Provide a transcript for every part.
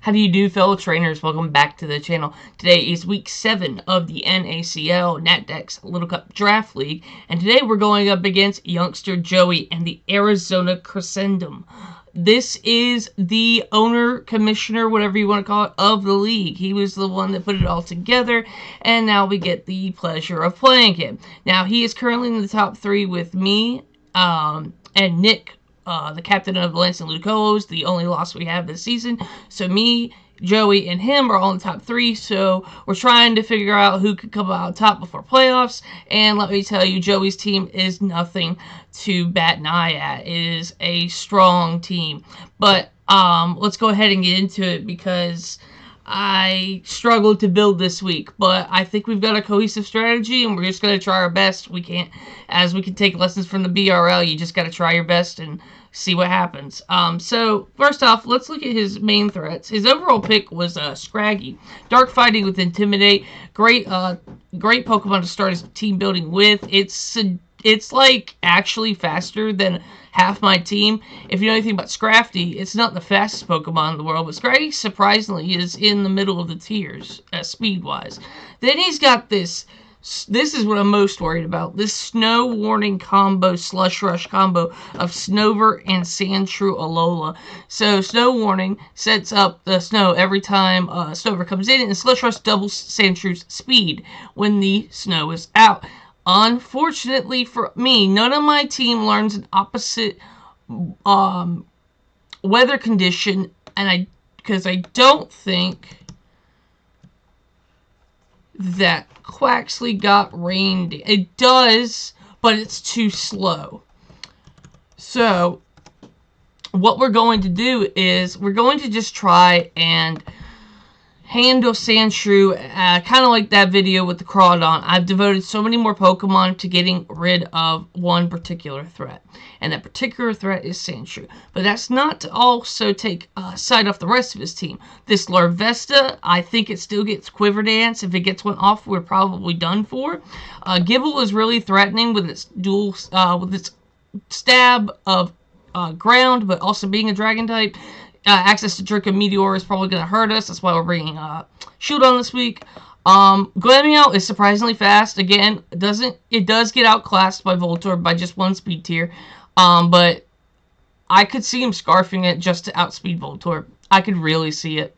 How do you do, fellow trainers? Welcome back to the channel. Today is week 7 of the NACL NatDex Little Cup Draft League, and today we're going up against youngster Joey and the Arizona Crescendum. This is the owner, commissioner, whatever you want to call it, of the league. He was the one that put it all together, and now we get the pleasure of playing him. Now, he is currently in the top 3 with me and Nick, the captain of the Lansing Lucolos, the only loss we have this season. So me, Joey, and him are all in the top 3, so we're trying to figure out who could come out on top before playoffs. And let me tell you, Joey's team is nothing to bat an eye at. It is a strong team. But let's go ahead and get into it, because I struggled to build this week, but I think we've got a cohesive strategy, and we're just going to try our best. We can take lessons from the BRL. You just got to try your best and see what happens. So first off, let's look at his main threats. His overall pick was Scraggy, dark fighting with Intimidate. Great Pokemon to start his team building with. It's like actually faster than half my team. If you know anything about Scrafty, it's not the fastest Pokemon in the world, but Scraggy surprisingly is in the middle of the tiers, speed-wise. Then he's got this is what I'm most worried about, this Snow Warning combo, Slush Rush combo of Snover and Sandshrew Alola. So Snow Warning sets up the snow every time Snover comes in, and Slush Rush doubles Sandshrew's speed when the snow is out. Unfortunately for me, none of my team learns an opposite weather condition, and because I don't think that Quaxley got rained. It does, but it's too slow. So what we're going to do is we're going to just try and handle Sandshrew, kind of like that video with the Crawdon. I've devoted so many more Pokemon to getting rid of one particular threat, and that particular threat is Sandshrew. But that's not to also take sight off the rest of his team. This Larvesta, I think it still gets Quiver Dance. If it gets one off, we're probably done for. Gible is really threatening with its dual, with its stab of ground, but also being a dragon type. Access to Draco Meteor is probably going to hurt us. That's why we're bringing Shield on this week. Glameow is surprisingly fast. Again, it does get outclassed by Voltorb by just 1 speed tier. But I could see him scarfing it just to outspeed Voltorb. I could really see it.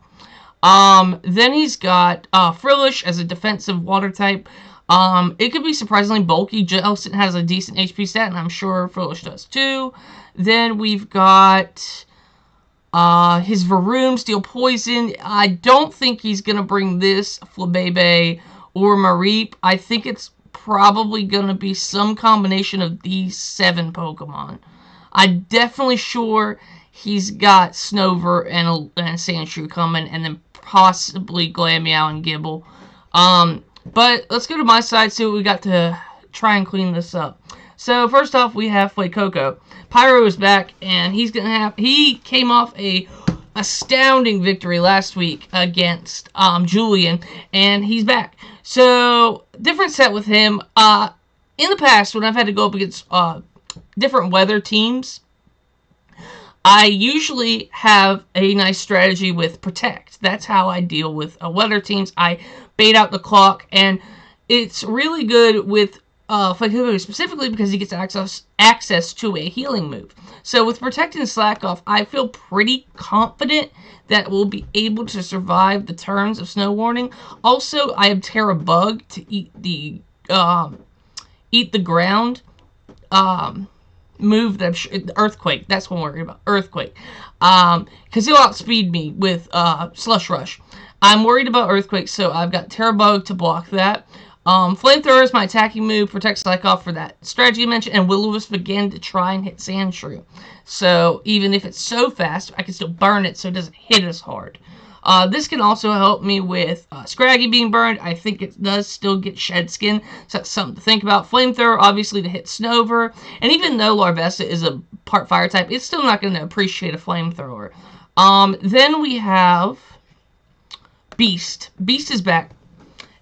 Then he's got Frillish as a defensive water type. It could be surprisingly bulky. Jellicent has a decent HP stat, and I'm sure Frillish does too. Then we've got his Varoom, Steel Poison. I don't think he's going to bring this Flabebe or Mareep. I think it's probably going to be some combination of these 7 Pokemon. I'm definitely sure he's got Snover and Sandshrew coming, and then possibly Glameow and Gible. But let's go to my side, see what we got to try and clean this up. So first off, we have Fuecoco. Pyro is back, and he came off a astounding victory last week against Julian, and he's back. So different set with him. In the past, when I've had to go up against different weather teams, I usually have a nice strategy with Protect. That's how I deal with weather teams. I bait out the clock, and it's really good with Fuecoco specifically because he gets access to a healing move. So with Protect and Slack Off, I feel pretty confident that we'll be able to survive the turns of Snow Warning. Also, I have Terra Bug to eat the ground move that Earthquake. That's what I'm worried about. Earthquake. Because he'll outspeed me with Slush Rush. I'm worried about Earthquake, so I've got Terra Bug to block that. Flamethrower is my attacking move, Protect Slack Off for that strategy you mentioned, and Will-O-Wisp again to try and hit Sandshrew. So even if it's so fast, I can still burn it so it doesn't hit as hard. This can also help me with Scraggy being burned. I think it does still get Shed Skin, so that's something to think about. Flamethrower, obviously, to hit Snover. And even though Larvesta is a part fire type, it's still not going to appreciate a Flamethrower. Then we have Beast. Beast is back.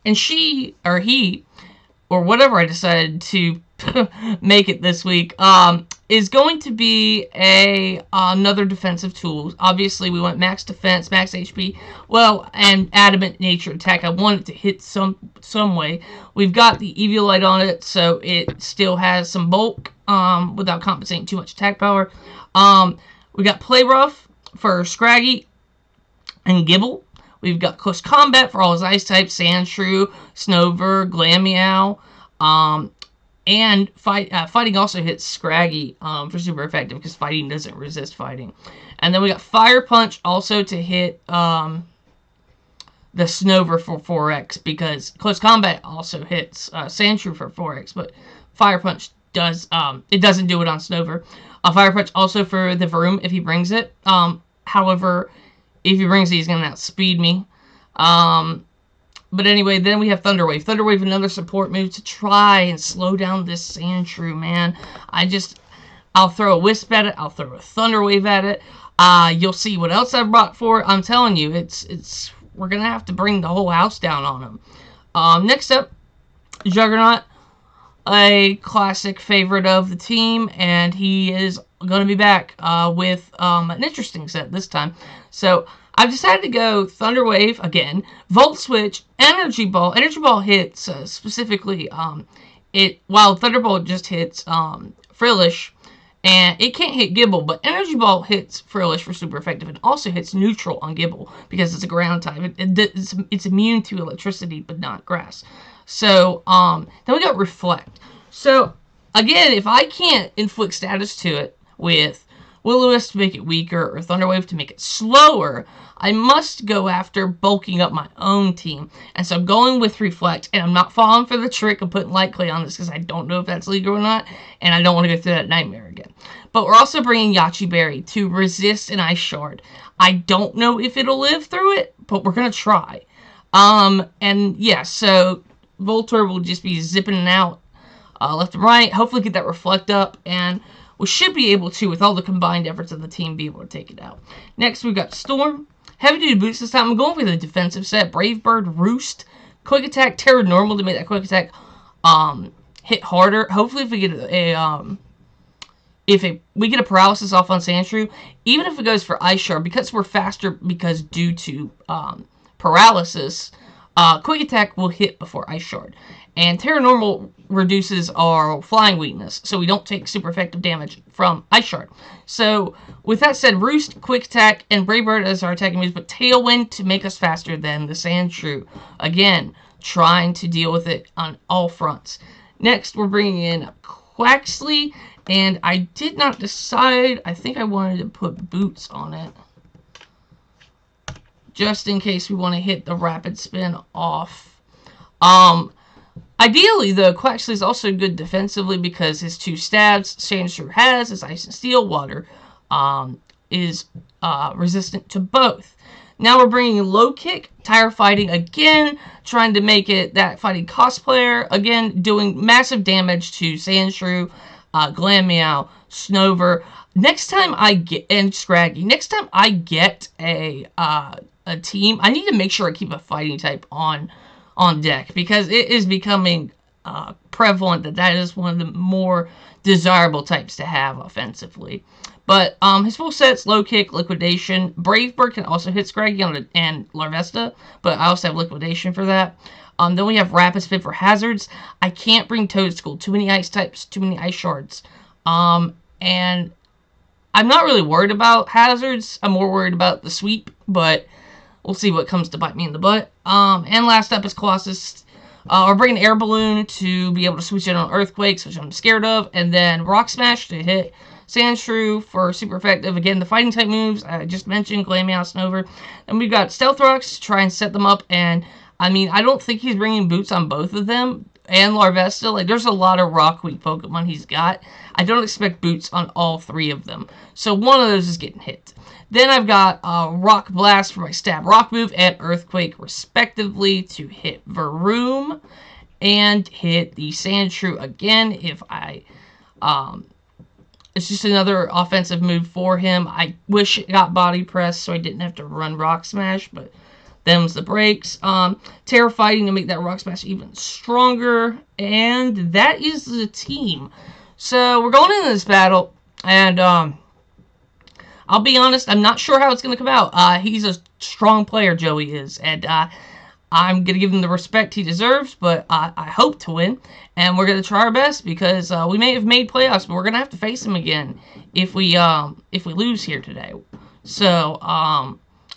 And she, or he, or whatever I decided to make it this week, is going to be another defensive tool. Obviously, we went max defense, max HP, well, and adamant nature attack. I want it to hit some way. We've got the Eviolite on it, so it still has some bulk without compensating too much attack power. We got Play Rough for Scraggy and Gibble. We've got Close Combat for all his ice types, Sandshrew, Snover, Glameow. And fighting also hits Scraggy for super effective because fighting doesn't resist fighting. And then we got Fire Punch also to hit the Snover for 4x because Close Combat also hits Sandshrew for 4x, but Fire Punch does it doesn't do it on Snover. Fire Punch also for the Vroom if he brings it. However, if he brings it, he's gonna outspeed me. But anyway, then we have Thunder Wave. Thunder Wave, another support move to try and slow down this Sandshrew, man. I'll throw a Wisp at it. I'll throw a Thunder Wave at it. You'll see what else I've brought for it. I'm telling you, we're going to have to bring the whole house down on him. Next up, Juggernaut, a classic favorite of the team, and he is going to be back with an interesting set this time. So I've decided to go Thunder Wave again, Volt Switch, Energy Ball. Energy Ball hits specifically while Thunderbolt just hits Frillish, and it can't hit Gibble, but Energy Ball hits Frillish for super effective and also hits neutral on Gibble because it's a ground type. It's immune to electricity but not grass. So then we got Reflect. So again, if I can't inflict status to it with Will-O-Wisp to make it weaker or Thunder Wave to make it slower, I must go after bulking up my own team. And so I'm going with Reflect, and I'm not falling for the trick of putting Light Clay on this because I don't know if that's legal or not, and I don't want to go through that nightmare again. But we're also bringing Yachi Berry to resist an Ice Shard. I don't know if it'll live through it, but we're going to try. And yeah, so Voltorb will just be zipping out left and right, hopefully get that Reflect up, and we should be able to, with all the combined efforts of the team, be able to take it out. Next, we've got Storm. Heavy Duty Boots this time. I'm going with a defensive set. Brave Bird, Roost, Quick Attack, Terra Normal to make that Quick Attack hit harder. Hopefully, if we get we get a paralysis off on Sandshrew, even if it goes for Ice Shard, because we're faster because due to paralysis, Quick Attack will hit before Ice Shard. And Terra Normal reduces our flying weakness, so we don't take super effective damage from Ice Shard. So, with that said, Roost, Quick Attack, and Brave Bird as our attacking moves, but Tailwind to make us faster than the Sandshrew. Again, trying to deal with it on all fronts. Next, we're bringing in Quaxly, and I did not decide. I think I wanted to put Boots on it, just in case we want to hit the Rapid Spin off. Ideally, though, Quaxly is also good defensively because his 2 stabs Sandshrew has, his Ice and Steel, Water, is resistant to both. Now we're bringing Low Kick, Tire Fighting again, trying to make it that fighting cosplayer, again, doing massive damage to Sandshrew, Glameow, Snover. Next time I get, and Scraggy, next time I get a team, I need to make sure I keep a fighting type on deck because it is becoming prevalent that is one of the more desirable types to have offensively. But his full set's Low Kick, Liquidation. Brave Bird can also hit Scraggy and Larvesta, but I also have Liquidation for that. Then we have Rapid Spin for hazards. I can't bring Toadstool. Too many ice types, too many ice shards. And I'm not really worried about hazards. I'm more worried about the sweep, but we'll see what comes to bite me in the butt. And last up is Colossus. We're bringing Air Balloon to be able to switch in on Earthquakes, which I'm scared of. And then Rock Smash to hit Sandshrew for super effective. Again, the fighting type moves I just mentioned, Glameow, Snover. And we've got Stealth Rocks to try and set them up. And, I mean, I don't think he's bringing Boots on both of them. And Larvesta. Like, there's a lot of Rock Weak Pokemon he's got. I don't expect Boots on all 3 of them. So one of those is getting hit. Then I've got Rock Blast for my Stab Rock move and Earthquake, respectively, to hit Vroom and hit the Sandshrew again if I... it's just another offensive move for him. I wish it got Body Press so I didn't have to run Rock Smash, but them's the breaks. Terra Fighting to make that Rock Smash even stronger, and that is the team. So we're going into this battle. And I'll be honest, I'm not sure how it's going to come out. He's a strong player, Joey is, and I'm going to give him the respect he deserves, but I hope to win, and we're going to try our best, because we may have made playoffs, but we're going to have to face him again if we lose here today. So,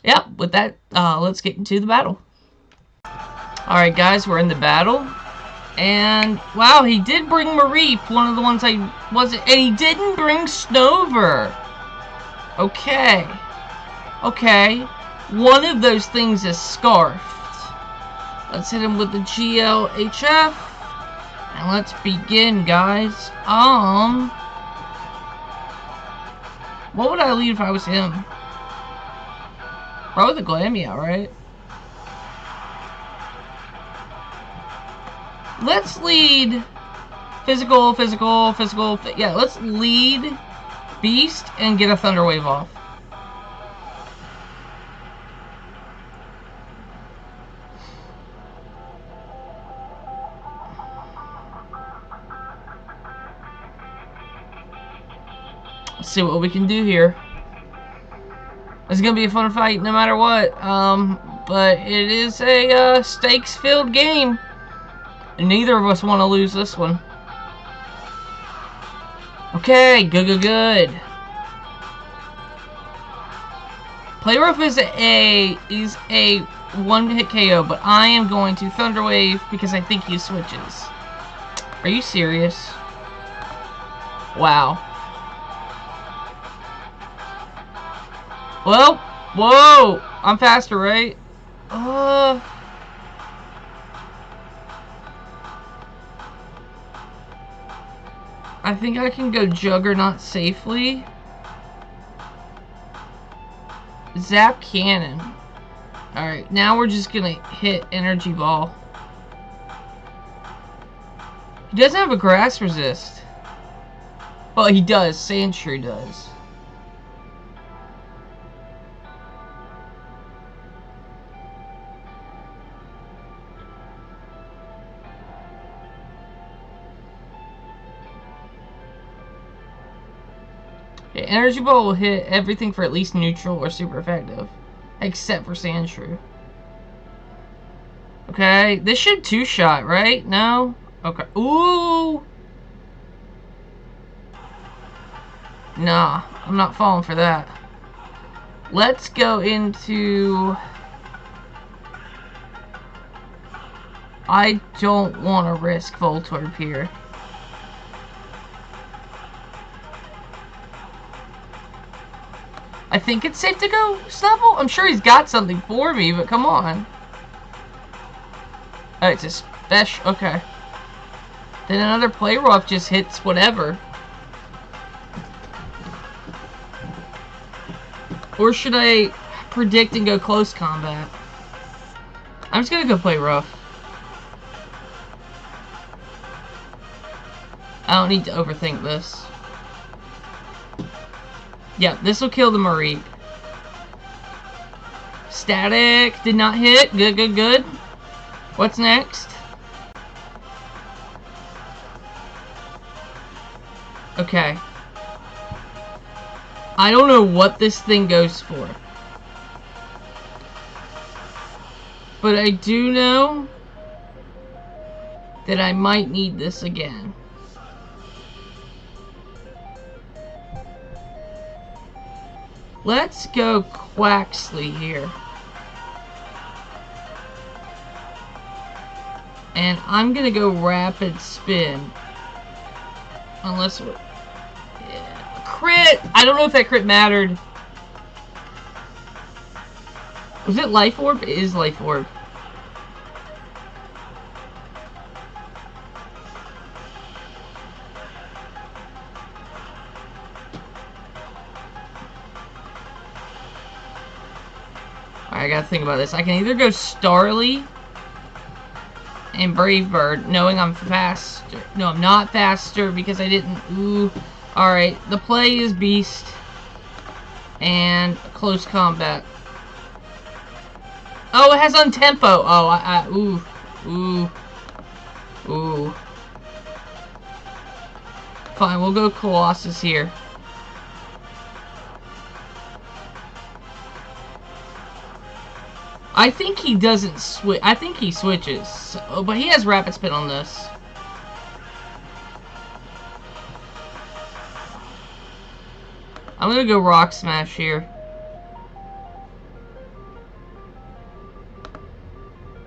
yeah, with that, let's get into the battle. Alright, guys, we're in the battle. And, wow, he did bring Mareep, one of the ones I wasn't... And he didn't bring Snover. Okay. Okay. One of those things is Scarfed. Let's hit him with the GLHF. And let's begin, guys. What would I lead if I was him? Probably the Glamia, right? Let's lead physical. Yeah, let's lead Beast and get a Thunder Wave off. Let's see what we can do here. It's gonna be a fun fight no matter what. But it is a stakes-filled game. Neither of us want to lose this one. Okay, good. Play Rough is a one-hit KO, but I am going to Thunder Wave because I think he switches. Are you serious? Wow. Well, whoa! I'm faster, right? I think I can go Juggernaut safely. Zap Cannon. Alright, now we're just gonna hit Energy Ball. He doesn't have a Grass Resist. Well, he does. Sandshrew does. Yeah, Energy Ball will hit everything for at least neutral or super effective. Except for Sandshrew. Okay, this should two-shot, right? No? Okay. Ooh! Nah, I'm not falling for that. Let's go into... I don't want to risk Voltorb here. I think it's safe to go Snubble. I'm sure he's got something for me, but come on. Oh, it's a special. Okay. Then another Play Rough just hits whatever. Or should I predict and go close combat? I'm just gonna go Play Rough. I don't need to overthink this. Yeah, this will kill the Mareep. Static did not hit. Good. What's next? Okay. I don't know what this thing goes for. But I do know that I might need this again. Let's go Quaxley here. And I'm gonna go Rapid Spin. Unless... Yeah. Crit! I don't know if that crit mattered. Was it Life Orb? It is Life Orb. I gotta think about this. I can either go Starly and Brave Bird, knowing I'm faster. No, I'm not faster because I didn't. Ooh. Alright, the play is Beast and Close Combat. Oh, it has Untempo. Oh, ooh. Fine, we'll go Colossus here. I think he doesn't switch. I think he switches. So, but he has rapid spin on this. I'm gonna go rock smash here.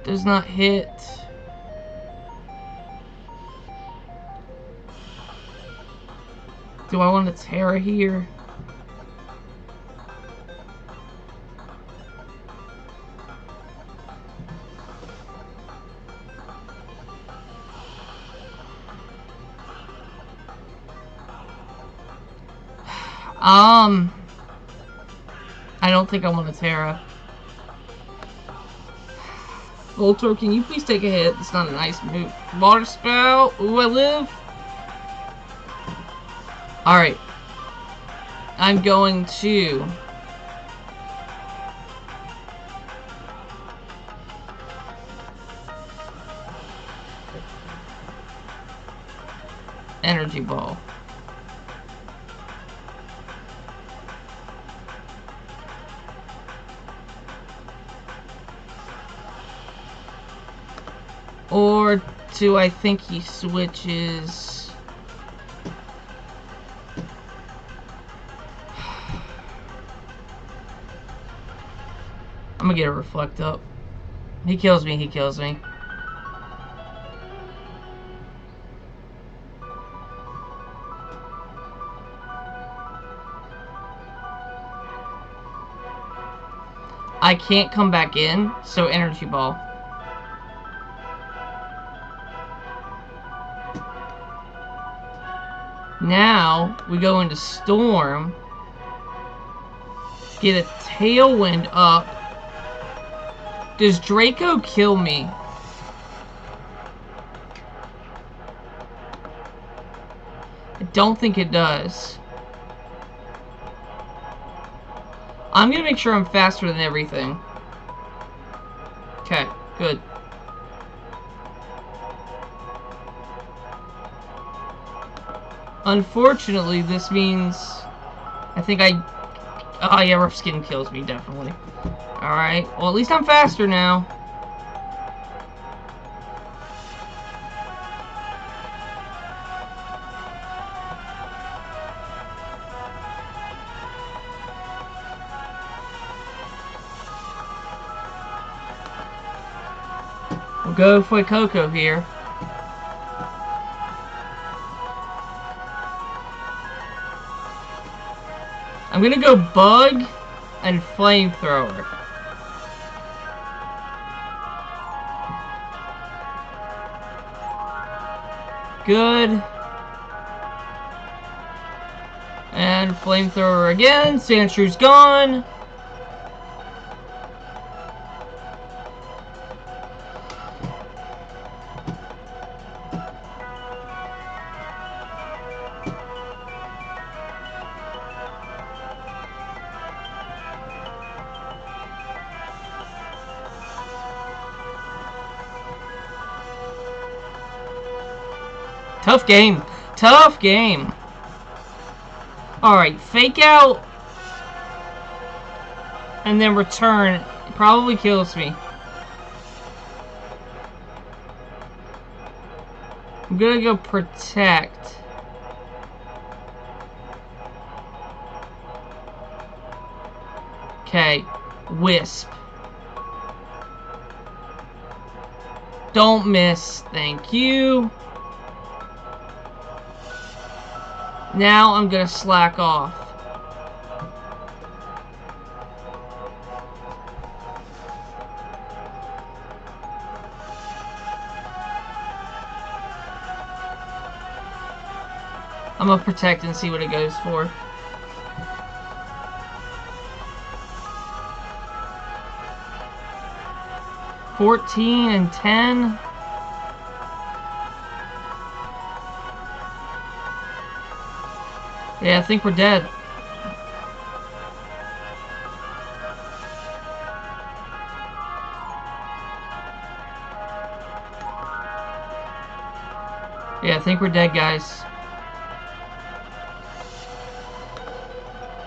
Does not hit. Do I want a Terra here? I don't think I want a Terra. Voltor, can you please take a hit? It's not a nice move. Water Spout. Ooh, I live. Alright. I'm going to... Energy Ball. Or do I think he switches? I'm gonna get a Reflect up. He kills me, he kills me. I can't come back in, so Energy Ball. Now, we go into Storm. Get a Tailwind up. Does Draco kill me? I don't think it does. I'm gonna make sure I'm faster than everything. Okay, good. Unfortunately, this means... I think I... Oh yeah, Rough Skin kills me, definitely. Alright, well at least I'm faster now. We'll go for Coco here. I'm gonna go Bug and Flamethrower. Good. And Flamethrower again. Sandshrew's gone. Tough game. Tough game. Alright, Fake Out. And then Return. It probably kills me. I'm gonna go Protect. Okay. Wisp. Don't miss. Thank you. Now I'm gonna slack off. I'm gonna Protect and see what it goes for. $14 and $10. Yeah, I think we're dead. Yeah, I think we're dead, guys.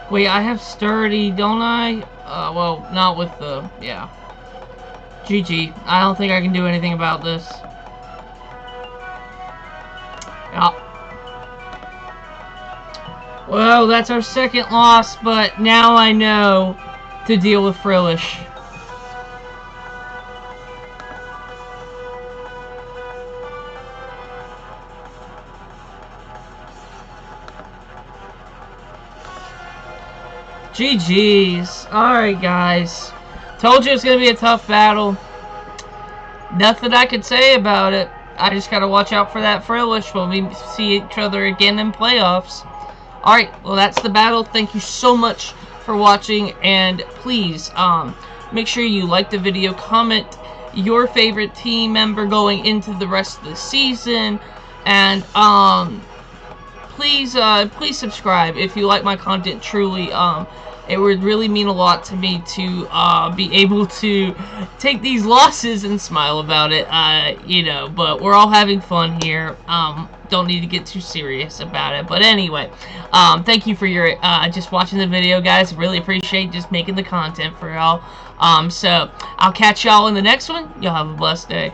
Wait, I have Sturdy, don't I? Well, not with the... yeah. GG. I don't think I can do anything about this. Yeah. Well, that's our second loss, but now I know to deal with Frillish. GG's. Alright, guys. Told you it's going to be a tough battle. Nothing I could say about it. I just got to watch out for that Frillish when we see each other again in playoffs. Alright, well, that's the battle. Thank you so much for watching. And please, make sure you like the video. Comment your favorite team member going into the rest of the season. And, please subscribe if you like my content. Truly, it would really mean a lot to me to be able to take these losses and smile about it. You know, but we're all having fun here. Don't need to get too serious about it. But anyway, thank you for your just watching the video, guys. Really appreciate just making the content for y'all. So I'll catch y'all in the next one. Y'all have a blessed day.